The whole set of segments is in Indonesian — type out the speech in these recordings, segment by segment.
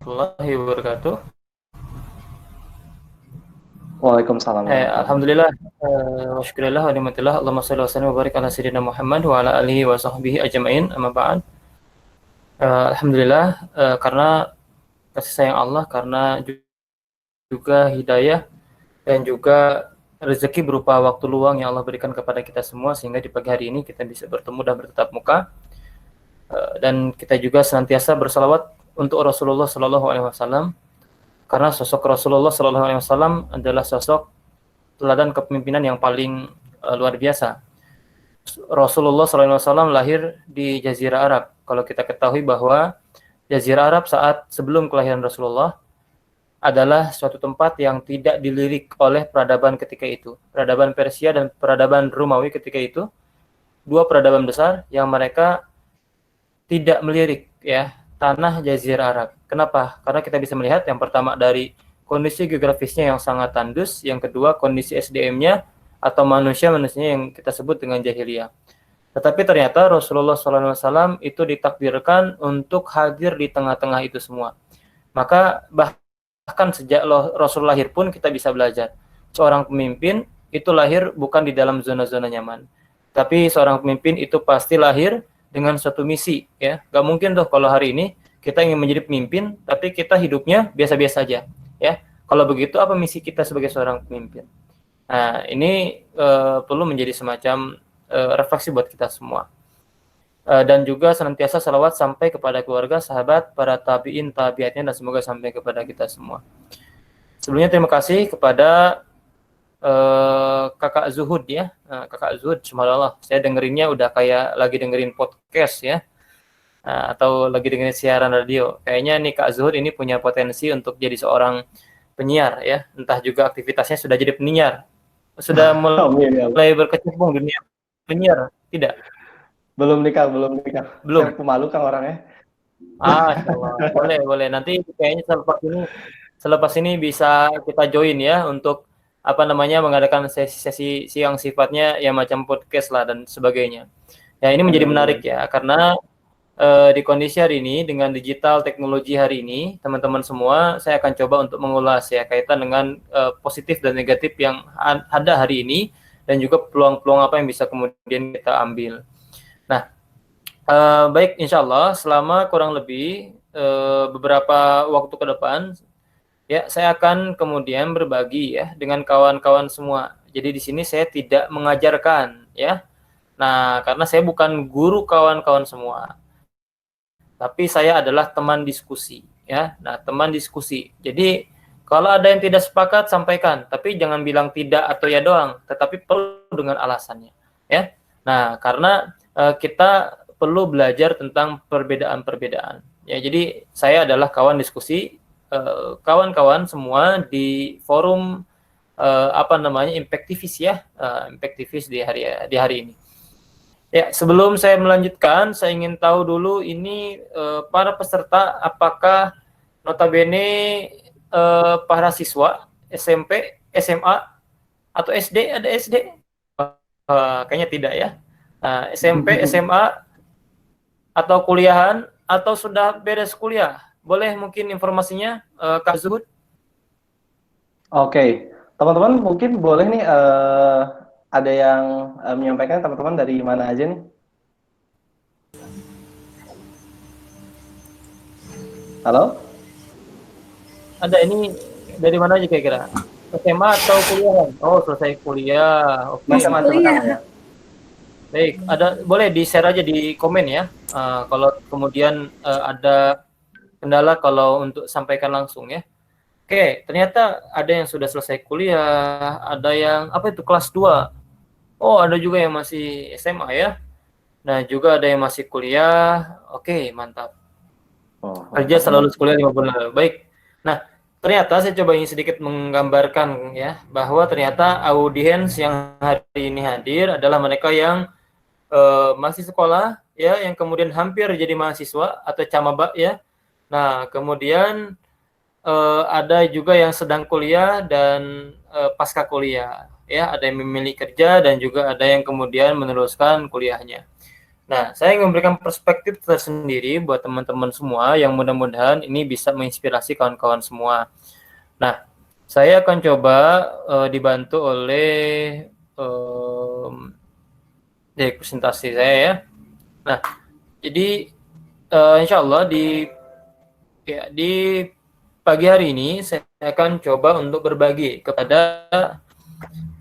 Warahmatullahi wabarakatuh. Waalaikumsalam warahmatullahi Alhamdulillah, wa syukurillah wa nikmatillah. Allahumma shalli wa sallim wa barik ala sayyidina Muhammad wa ala alihi wa sahbihi ajma'in. Amma ba'd. Alhamdulillah, karena kasih sayang Allah, karena juga hidayah dan juga rezeki berupa waktu luang yang Allah berikan kepada kita semua, sehingga di pagi hari ini kita bisa bertemu dan bertatap muka. Dan kita juga senantiasa bersalawat untuk Rasulullah Sallallahu Alaihi Wasallam, karena sosok Rasulullah Sallallahu Alaihi Wasallam adalah sosok teladan kepemimpinan yang paling luar biasa. Rasulullah SAW lahir di Jazirah Arab. Kalau kita ketahui bahwa Jazirah Arab saat sebelum kelahiran Rasulullah adalah suatu tempat yang tidak dilirik oleh peradaban ketika itu. Peradaban Persia dan peradaban Romawi ketika itu, dua peradaban besar yang mereka tidak melirik ya tanah Jazirah Arab. Kenapa? Karena kita bisa melihat yang pertama dari kondisi geografisnya yang sangat tandus, yang kedua kondisi SDM-nya atau manusia-manusianya yang kita sebut dengan jahiliyah. Tetapi ternyata Rasulullah SAW itu ditakdirkan untuk hadir di tengah-tengah itu semua. Maka bahkan sejak Rasul lahir pun kita bisa belajar. Seorang pemimpin itu lahir bukan di dalam zona-zona nyaman. Tapi seorang pemimpin itu pasti lahir dengan suatu misi. Ya, gak mungkin tuh kalau hari ini kita ingin menjadi pemimpin, tapi kita hidupnya biasa-biasa aja. Ya, kalau begitu apa misi kita sebagai seorang pemimpin? Nah, ini perlu menjadi semacam refleksi buat kita semua. Dan juga senantiasa salawat sampai kepada keluarga, sahabat, para tabi'in, tabi'atnya, dan semoga sampai kepada kita semua. Sebelumnya terima kasih kepada Kakak Zuhud ya. Kakak Zuhud, subhanallah, saya dengerinnya udah kayak lagi dengerin podcast ya. Atau lagi dengerin siaran radio. Kayaknya nih Kak Zuhud ini punya potensi untuk jadi seorang penyiar ya. Entah juga aktivitasnya sudah jadi penyiar. Sudah Amin ya Allah. mulai berkecimpung dunia penyiar? Tidak? Belum nikah, belum nikah. Saya Belum? pemalu Kang orangnya. Insyaallah. Boleh, boleh. Nanti kayaknya selepas ini bisa kita join ya untuk apa namanya mengadakan sesi-sesi yang sifatnya ya macam podcast lah dan sebagainya. Ya, ini menjadi menarik Amin. ya karena di kondisi hari ini dengan digital teknologi hari ini, teman-teman semua, saya akan coba untuk mengulas ya kaitan dengan positif dan negatif yang ada hari ini dan juga peluang-peluang apa yang bisa kemudian kita ambil. Nah, baik, insya Allah selama kurang lebih beberapa waktu ke depan, ya saya akan kemudian berbagi ya dengan kawan-kawan semua. Jadi di sini saya tidak mengajarkan ya. Nah, karena saya bukan guru kawan-kawan semua, tapi saya adalah teman diskusi ya. Nah, teman diskusi. Jadi kalau ada yang tidak sepakat sampaikan, tapi jangan bilang tidak atau ya doang, tetapi perlu dengan alasannya ya. Nah, karena kita perlu belajar tentang perbedaan-perbedaan. Ya, jadi saya adalah kawan diskusi kawan-kawan semua di forum apa namanya impactivis ya, impactivis di hari ini. Ya, sebelum saya melanjutkan, saya ingin tahu dulu ini para peserta apakah notabene para siswa SMP, SMA atau SD? Ada SD? Kayaknya tidak ya. SMP, SMA atau kuliahan atau sudah beres kuliah? Boleh mungkin informasinya Kak Zuhud? Oke, teman-teman mungkin boleh nih ada yang menyampaikan teman-teman dari mana aja nih? Halo? Ada ini dari mana aja kira-kira? SMA atau kuliahan? Oh, selesai kuliah. Oke, Macam-macam mantap. Kang ya. Baik, boleh di-share aja di komen ya. Kalau kemudian ada kendala kalau untuk sampaikan langsung ya. Oke, ternyata ada yang sudah selesai kuliah, ada yang apa itu kelas 2. Oh, ada juga yang masih SMA ya. Nah, juga ada yang masih kuliah. Oke, mantap. Oh, Kerja mantap setelah banget. lulus kuliah 5 bulan lalu. Baik. Nah, ternyata saya coba ingin sedikit menggambarkan ya bahwa ternyata audiens yang hari ini hadir adalah mereka yang masih sekolah ya, yang kemudian hampir jadi mahasiswa atau camaba ya. Nah, kemudian ada juga yang sedang kuliah dan pasca kuliah ya, ada yang memilih kerja dan juga ada yang kemudian meneruskan kuliahnya. Nah, saya ingin memberikan perspektif tersendiri buat teman-teman semua yang mudah-mudahan ini bisa menginspirasi kawan-kawan semua. Nah, saya akan coba dibantu oleh dari presentasi saya ya. Nah, jadi insya Allah di pagi hari ini saya akan coba untuk berbagi kepada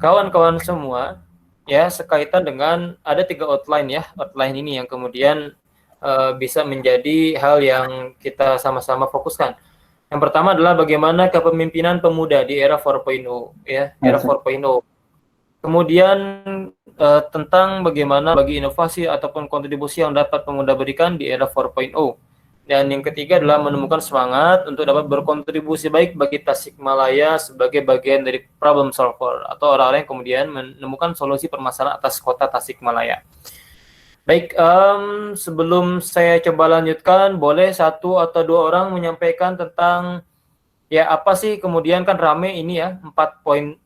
kawan-kawan semua ya sekaitan dengan ada 3 outline ya. Outline ini yang kemudian bisa menjadi hal yang kita sama-sama fokuskan. Yang pertama adalah bagaimana kepemimpinan pemuda di era 4.0 ya, era 4.0. Kemudian tentang bagaimana bagi inovasi ataupun kontribusi yang dapat pemuda berikan di era 4.0. Dan yang ketiga adalah menemukan semangat untuk dapat berkontribusi baik bagi Tasikmalaya sebagai bagian dari problem solver atau orang-orang yang kemudian menemukan solusi permasalahan atas kota Tasikmalaya. Baik, sebelum saya coba lanjutkan, boleh 1 atau 2 orang menyampaikan tentang ya apa sih kemudian kan rame ini ya 4.0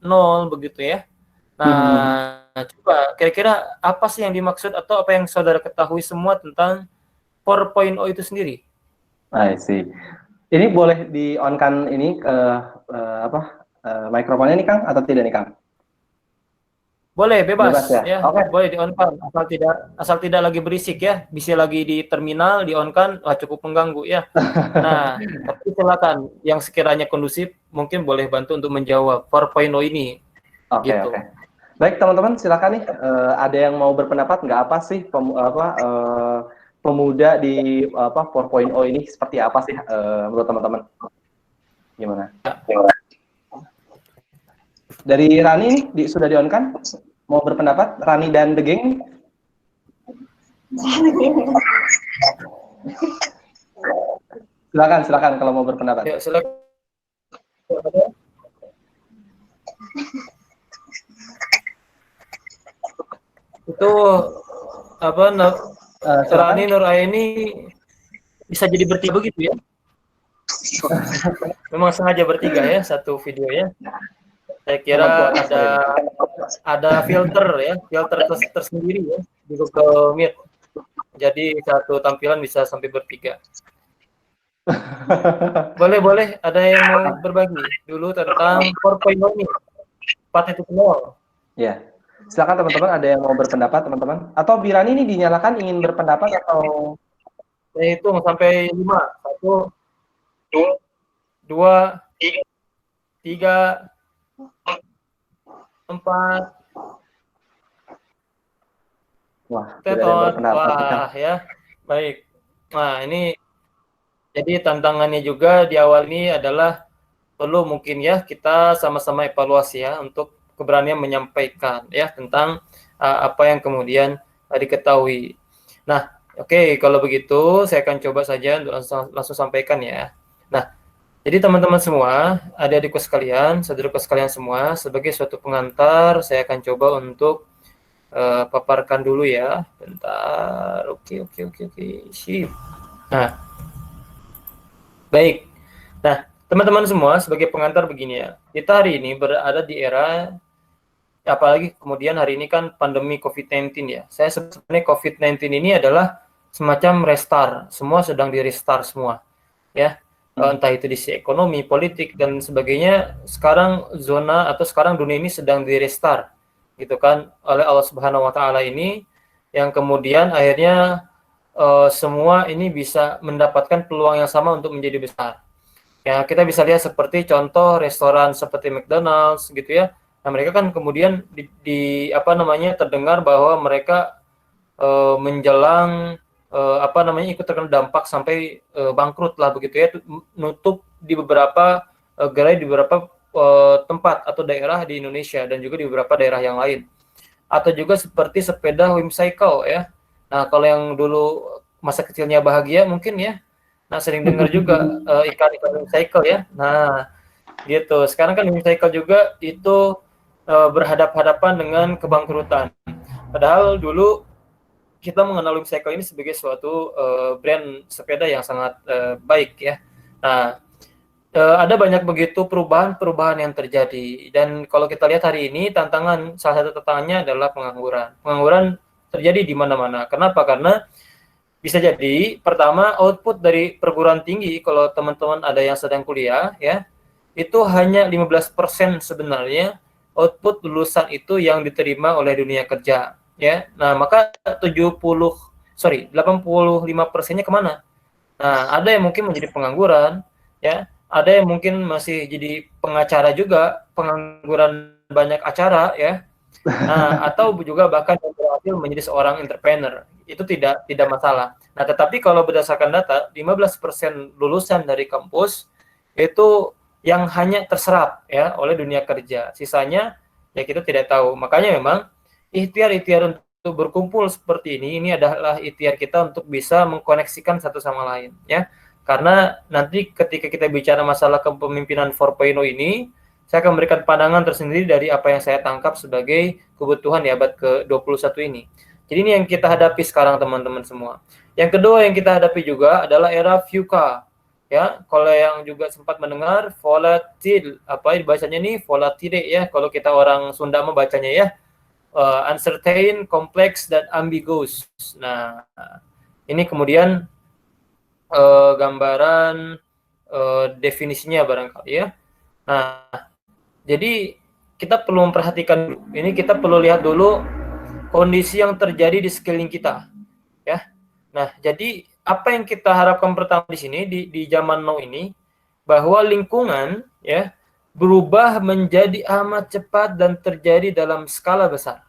begitu ya. Nah, coba kira-kira apa sih yang dimaksud atau apa yang saudara ketahui semua tentang 4.0 itu sendiri? I see. Ini boleh di-on-kan ini mikrofonnya nih Kang atau tidak nih Kang? Boleh, bebas ya. ya. Oke. Boleh di-on-kan asal tidak lagi berisik ya. Bisa lagi di terminal di-on-kan, wah cukup mengganggu ya. Nah, tapi silakan yang sekiranya kondusif mungkin boleh bantu untuk menjawab 4.0 ini. Oke, Gitu. oke. Baik teman-teman, silakan nih. Ada yang mau berpendapat nggak apa sih pemuda di 4.0 ini seperti apa sih menurut teman-teman? Gimana? Dari Rani sudah di-on kan? Mau berpendapat? Rani dan The Gang? Silakan kalau mau berpendapat. Ya, silakan. Itu apa Rani Nuraini bisa jadi bertiga begitu ya? Memang sengaja bertiga ya satu video ya. Saya kira ada filter ya, filter tersendiri ya di Google Meet. Jadi satu tampilan bisa sampai bertiga. Boleh, ada yang mau berbagi dulu tentang 4.0 ini, 4.0. Ya, silakan teman-teman, ada yang mau berpendapat teman-teman? Atau Birani ini dinyalakan ingin berpendapat atau? Saya hitung sampai 5. 1, 2, 3, 4. Wah, tidak ada yang berpendapat. Wah, ya. Baik. Nah, ini jadi tantangannya juga di awal ini adalah perlu mungkin ya kita sama-sama evaluasi ya untuk keberanian menyampaikan ya tentang apa yang kemudian diketahui. Nah, oke, kalau begitu saya akan coba saja untuk langsung sampaikan ya. Nah, jadi teman-teman semua, adik-adikku sekalian, saudaraku sekalian semua, sebagai suatu pengantar saya akan coba untuk paparkan dulu ya. Bentar. Oke. Sip. Nah, baik. Nah, teman-teman semua, sebagai pengantar begini ya. Kita hari ini berada di era, apalagi kemudian hari ini kan pandemi COVID-19 ya. Saya sebenarnya COVID-19 ini adalah semacam restart. Semua sedang di restart semua. Ya. Entah itu di sisi ekonomi, politik, dan sebagainya. Sekarang zona atau sekarang dunia ini sedang di restart. Gitu kan. Oleh Allah Subhanahu Wa Ta'ala ini. Yang kemudian akhirnya semua ini bisa mendapatkan peluang yang sama untuk menjadi besar. Ya, kita bisa lihat seperti contoh restoran seperti McDonald's gitu ya. Nah, mereka kan kemudian terdengar bahwa mereka menjelang ikut terkena dampak sampai bangkrut lah begitu ya, nutup di beberapa gerai di beberapa tempat atau daerah di Indonesia dan juga di beberapa daerah yang lain. Atau juga seperti sepeda Whimsical ya. Nah, kalau yang dulu masa kecilnya bahagia mungkin ya. Nah, sering dengar juga iklan-iklan Whimsical ya. Nah, gitu. Sekarang kan Whimsical juga itu berhadapan-hadapan dengan kebangkrutan. Padahal dulu kita mengenal Whimsical ini sebagai suatu brand sepeda yang sangat baik ya. Nah, ada banyak begitu perubahan yang terjadi. Dan kalau kita lihat hari ini salah satu tantangannya adalah pengangguran. Pengangguran terjadi di mana-mana. Kenapa? Karena bisa jadi pertama output dari perguruan tinggi kalau teman-teman ada yang sedang kuliah ya, itu hanya 15% sebenarnya output lulusan itu yang diterima oleh dunia kerja ya. Nah, maka 85%-nya kemana? Nah, ada yang mungkin menjadi pengangguran ya, ada yang mungkin masih jadi pengacara juga, pengangguran banyak acara ya. Nah, atau juga bahkan yang berhasil menjadi seorang entrepreneur, itu tidak masalah. Nah, tetapi kalau berdasarkan data, 15% lulusan dari kampus itu yang hanya terserap ya oleh dunia kerja. Sisanya ya kita tidak tahu. Makanya memang ikhtiar-ikhtiar untuk berkumpul seperti ini adalah ikhtiar kita untuk bisa mengkoneksikan satu sama lain ya. Karena nanti ketika kita bicara masalah kepemimpinan 4.0 ini, saya akan memberikan pandangan tersendiri dari apa yang saya tangkap sebagai kebutuhan di abad ke-21 ini. Jadi ini yang kita hadapi sekarang teman-teman semua. Yang kedua yang kita hadapi juga adalah era VUCA. Ya, kalau yang juga sempat mendengar volatil, apa bacanya nih volatile ya, kalau kita orang Sunda membacanya ya, uncertain, complex dan ambiguous. Nah, ini kemudian gambaran definisinya barangkali ya. Nah, jadi kita perlu memperhatikan dulu. Ini kita perlu lihat dulu kondisi yang terjadi di sekeliling kita, ya. Nah, jadi apa yang kita harapkan pertama di sini di zaman now ini bahwa lingkungan ya berubah menjadi amat cepat dan terjadi dalam skala besar.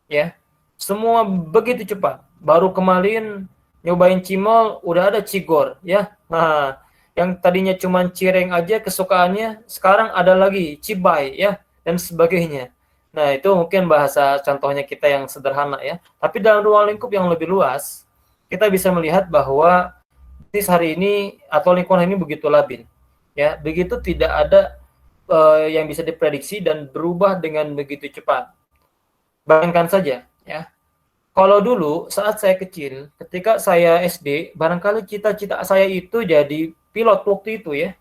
Ya. Semua begitu cepat. Baru kemarin nyobain cimol udah ada cigor, ya. Nah, yang tadinya cuma cireng aja kesukaannya, sekarang ada lagi cibai ya dan sebagainya. Nah, itu mungkin bahasa contohnya kita yang sederhana ya. Tapi dalam ruang lingkup yang lebih luas, kita bisa melihat bahwa bisnis hari ini atau lingkungan ini begitu labil. Ya, begitu tidak ada yang bisa diprediksi dan berubah dengan begitu cepat. Bayangkan saja ya. Kalau dulu saat saya kecil, ketika saya SD, barangkali cita-cita saya itu jadi pilot waktu itu ya.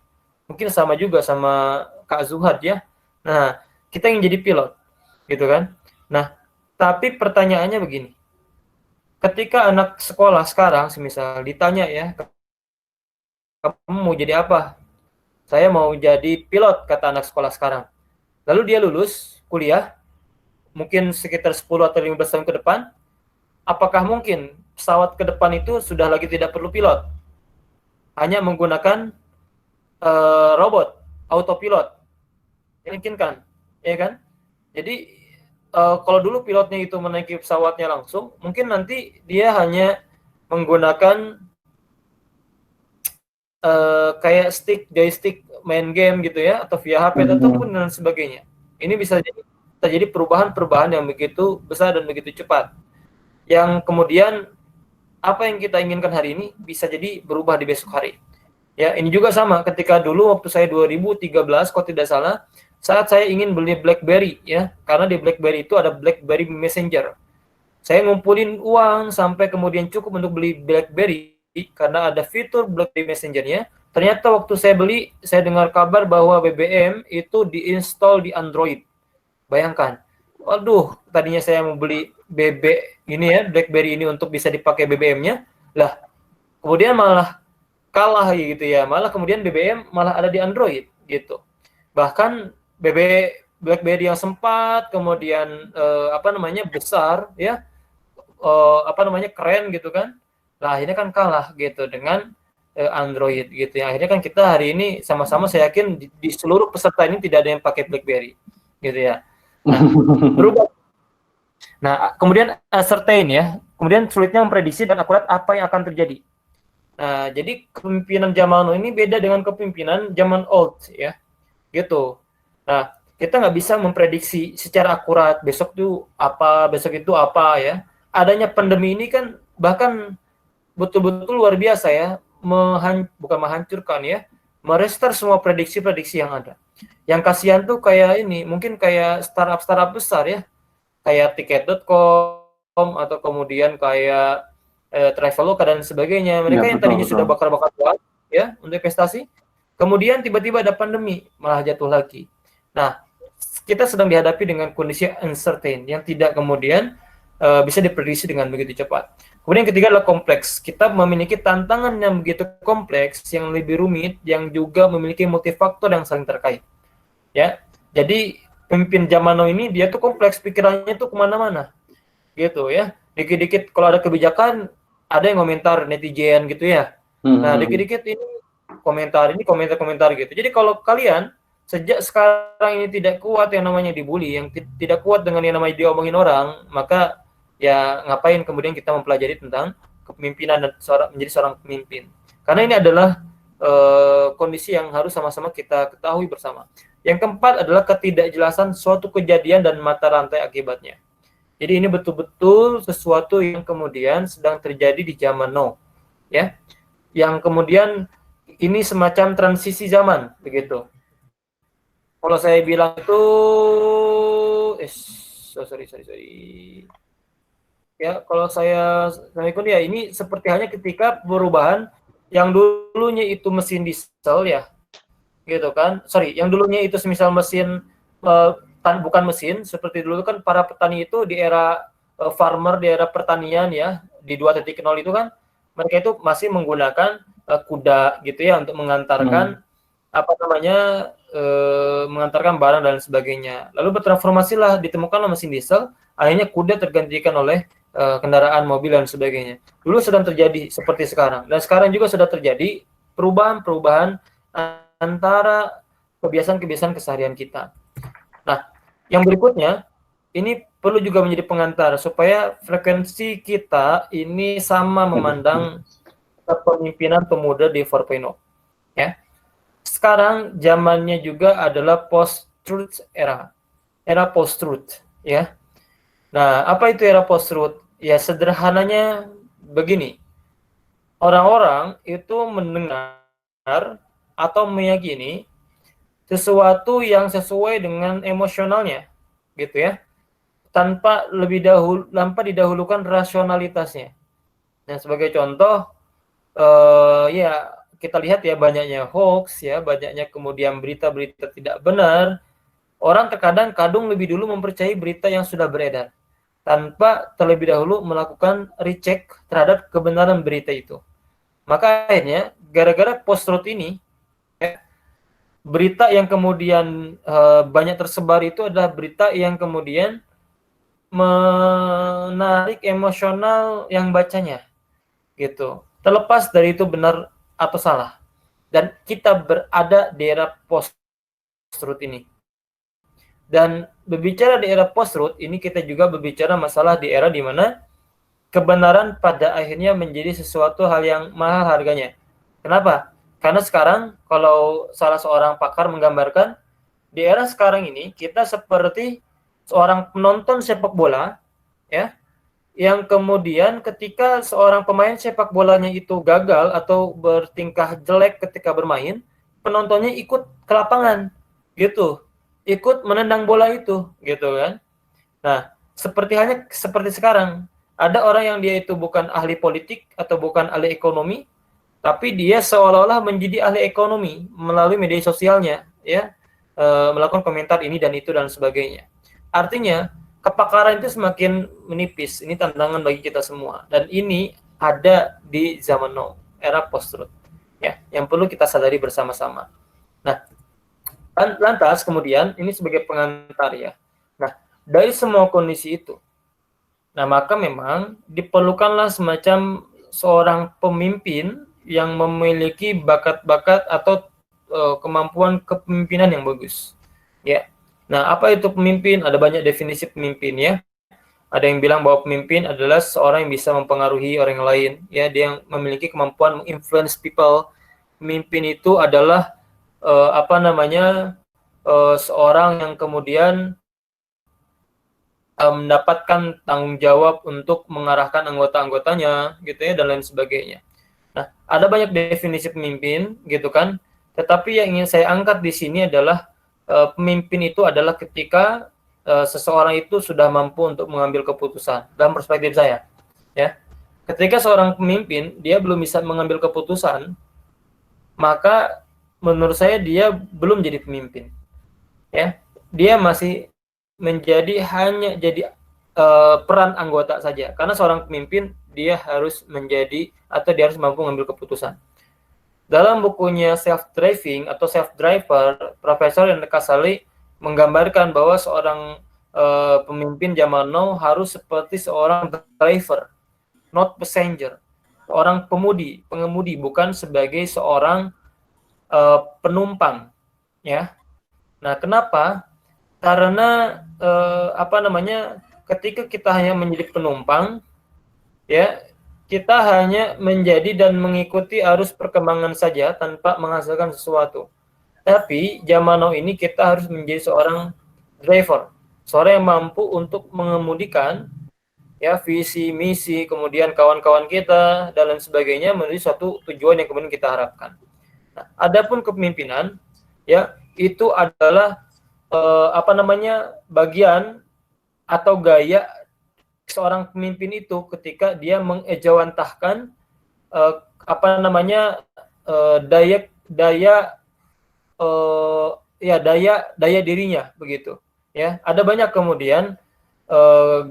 Mungkin sama juga sama Kak Zuhad ya. Nah, kita ingin jadi pilot, gitu kan. Nah, tapi pertanyaannya begini. Ketika anak sekolah sekarang, semisal ditanya ya, kamu mau jadi apa? Saya mau jadi pilot, kata anak sekolah sekarang. Lalu dia lulus kuliah, mungkin sekitar 10 atau 15 tahun ke depan, apakah mungkin pesawat ke depan itu sudah lagi tidak perlu pilot? Hanya menggunakan robot, autopilot. Memungkinkan, ya kan? Jadi kalau dulu pilotnya itu menaiki pesawatnya langsung, mungkin nanti dia hanya menggunakan kayak joystick main game gitu ya, atau via HP ataupun dan sebagainya. Ini bisa terjadi perubahan-perubahan yang begitu besar dan begitu cepat. Yang kemudian apa yang kita inginkan hari ini bisa jadi berubah di besok hari. Ya, ini juga sama ketika dulu waktu saya 2013 kalau tidak salah, saat saya ingin beli BlackBerry ya, karena di BlackBerry itu ada BlackBerry Messenger. Saya ngumpulin uang sampai kemudian cukup untuk beli BlackBerry karena ada fitur BlackBerry Messenger-nya. Ternyata waktu saya beli, saya dengar kabar bahwa BBM itu diinstal di Android. Bayangkan. Waduh, tadinya saya mau beli ini ya, BlackBerry ini untuk bisa dipakai BBM-nya. Lah, kemudian malah kalah gitu ya. Malah kemudian BBM malah ada di Android gitu. Bahkan BlackBerry yang sempat kemudian besar ya, keren gitu kan. Lah akhirnya kan kalah gitu dengan Android gitu ya. Akhirnya kan kita hari ini sama-sama saya yakin di seluruh peserta ini tidak ada yang pakai BlackBerry gitu ya. Nah, berubah. Nah, kemudian certain ya. Kemudian sulitnya memprediksi dan akurat apa yang akan terjadi. Nah, jadi kepemimpinan zaman ini beda dengan kepemimpinan zaman old ya. Gitu. Nah, kita nggak bisa memprediksi secara akurat besok itu apa ya. Adanya pandemi ini kan bahkan betul-betul luar biasa ya, bukan menghancurkan ya, merestart semua prediksi-prediksi yang ada. Yang kasihan tuh kayak ini, mungkin kayak startup besar ya, kayak tiket.com atau kemudian kayak Traveloka dan sebagainya. Mereka yang tadinya sudah bakar-bakar uang ya untuk investasi, kemudian tiba-tiba ada pandemi, malah jatuh lagi. Nah, kita sedang dihadapi dengan kondisi uncertain yang tidak kemudian bisa diprediksi dengan begitu cepat. Kemudian yang ketiga adalah kompleks. Kita memiliki tantangan yang begitu kompleks, yang lebih rumit, yang juga memiliki multifaktor yang saling terkait. Ya, jadi pemimpin zaman now ini dia tuh kompleks, pikirannya tuh kemana-mana, gitu ya. Dikit-dikit kalau ada kebijakan, ada yang komentar netizen gitu ya. Nah, dikit-dikit ini komentar gitu. Jadi kalau kalian sejak sekarang ini tidak kuat yang namanya dibully, yang tidak kuat dengan yang namanya diomongin orang, maka ya ngapain kemudian kita mempelajari tentang kepemimpinan dan menjadi seorang pemimpin. Karena ini adalah kondisi yang harus sama-sama kita ketahui bersama. Yang keempat adalah ketidakjelasan suatu kejadian dan mata rantai akibatnya. Jadi ini betul-betul sesuatu yang kemudian sedang terjadi di zaman now, ya. Yang kemudian ini semacam transisi zaman, begitu. Kalau saya bilang itu, sorry. Ya, kalau saya ikut ya, ini seperti halnya ketika perubahan yang dulunya itu mesin diesel ya, gitu kan. Sorry, yang dulunya itu semisal mesin bukan mesin, seperti dulu kan para petani itu di era farmer, di era pertanian ya, di 2.0 itu kan mereka itu masih menggunakan kuda gitu ya untuk mengantarkan mengantarkan barang dan sebagainya. Lalu bertransformasilah, ditemukanlah mesin diesel, akhirnya kuda tergantikan oleh kendaraan mobil dan sebagainya. Dulu sedang terjadi seperti sekarang, dan sekarang juga sudah terjadi perubahan antara kebiasaan-kebiasaan keseharian kita. Nah, yang berikutnya ini perlu juga menjadi pengantar supaya frekuensi kita ini sama memandang kepemimpinan pemuda di 4.0 ya. Sekarang zamannya juga adalah post-truth era post-truth ya. Nah, apa itu era post-truth? Ya sederhananya begini, orang-orang itu mendengar atau meyakini sesuatu yang sesuai dengan emosionalnya, gitu ya, tanpa didahulukan rasionalitasnya. Nah, sebagai contoh, ya kita lihat ya banyaknya hoax ya, banyaknya kemudian berita-berita tidak benar. Orang terkadang lebih dulu mempercayai berita yang sudah beredar tanpa terlebih dahulu melakukan recheck terhadap kebenaran berita itu. Maka akhirnya gara-gara post-truth ini, berita yang kemudian banyak tersebar itu adalah berita yang kemudian menarik emosional yang bacanya, gitu. Terlepas dari itu benar atau salah. Dan kita berada di era post-truth ini. Dan berbicara di era post-truth ini, kita juga berbicara masalah di era di mana kebenaran pada akhirnya menjadi sesuatu hal yang mahal harganya. Kenapa? Karena sekarang kalau salah seorang pakar menggambarkan, di era sekarang ini kita seperti seorang penonton sepak bola ya, yang kemudian ketika seorang pemain sepak bolanya itu gagal atau bertingkah jelek ketika bermain, penontonnya ikut ke lapangan gitu, ikut menendang bola itu gitu kan. Nah, seperti sekarang, ada orang yang dia itu bukan ahli politik atau bukan ahli ekonomi, tapi dia seolah-olah menjadi ahli ekonomi melalui media sosialnya ya, melakukan komentar ini dan itu dan sebagainya. Artinya kepakaran itu semakin menipis. Ini tantangan bagi kita semua, dan ini ada di zaman now, era post-truth ya, yang perlu kita sadari bersama-sama. Nah, lantas kemudian ini sebagai pengantar ya. Nah, dari semua kondisi itu, nah maka memang diperlukanlah semacam seorang pemimpin yang memiliki bakat-bakat atau kemampuan kepemimpinan yang bagus ya. Nah, apa itu pemimpin? Ada banyak definisi pemimpin ya. Ada yang bilang bahwa pemimpin adalah seorang yang bisa mempengaruhi orang lain ya, dia yang memiliki kemampuan menginfluence people. Pemimpin itu adalah seorang yang kemudian mendapatkan tanggung jawab untuk mengarahkan anggota-anggotanya gitu ya, dan lain sebagainya. Nah, ada banyak definisi pemimpin gitu kan, tetapi yang ingin saya angkat di sini adalah pemimpin itu adalah ketika seseorang itu sudah mampu untuk mengambil keputusan. Dalam perspektif saya ya, ketika seorang pemimpin dia belum bisa mengambil keputusan, maka menurut saya dia belum jadi pemimpin ya. Dia masih hanya jadi peran anggota saja, karena seorang pemimpin dia harus menjadi atau dia harus mampu mengambil keputusan. Dalam bukunya Self Driving atau Self Driver, Profesor Yannick Casale menggambarkan bahwa seorang pemimpin zaman now harus seperti seorang driver, not passenger, seorang pengemudi, bukan sebagai seorang penumpang, ya. Nah, kenapa? Karena ketika kita hanya menjadi penumpang, ya, kita hanya menjadi dan mengikuti arus perkembangan saja tanpa menghasilkan sesuatu. Tapi zaman now ini kita harus menjadi seorang driver, seorang yang mampu untuk mengemudikan, ya, visi misi, kemudian kawan-kawan kita dan lain sebagainya menuju suatu tujuan yang kemudian kita harapkan. Nah, adapun kepemimpinan, ya, itu adalah bagian atau gaya seorang pemimpin itu ketika dia mengejawantahkan daya dirinya, begitu, ya. Ada banyak kemudian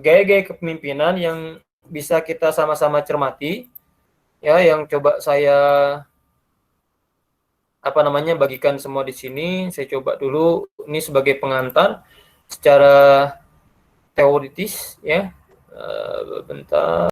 gaya-gaya kepemimpinan yang bisa kita sama-sama cermati, ya, yang coba saya bagikan semua di sini. Saya coba dulu ini sebagai pengantar secara teoritis, ya. Bentar.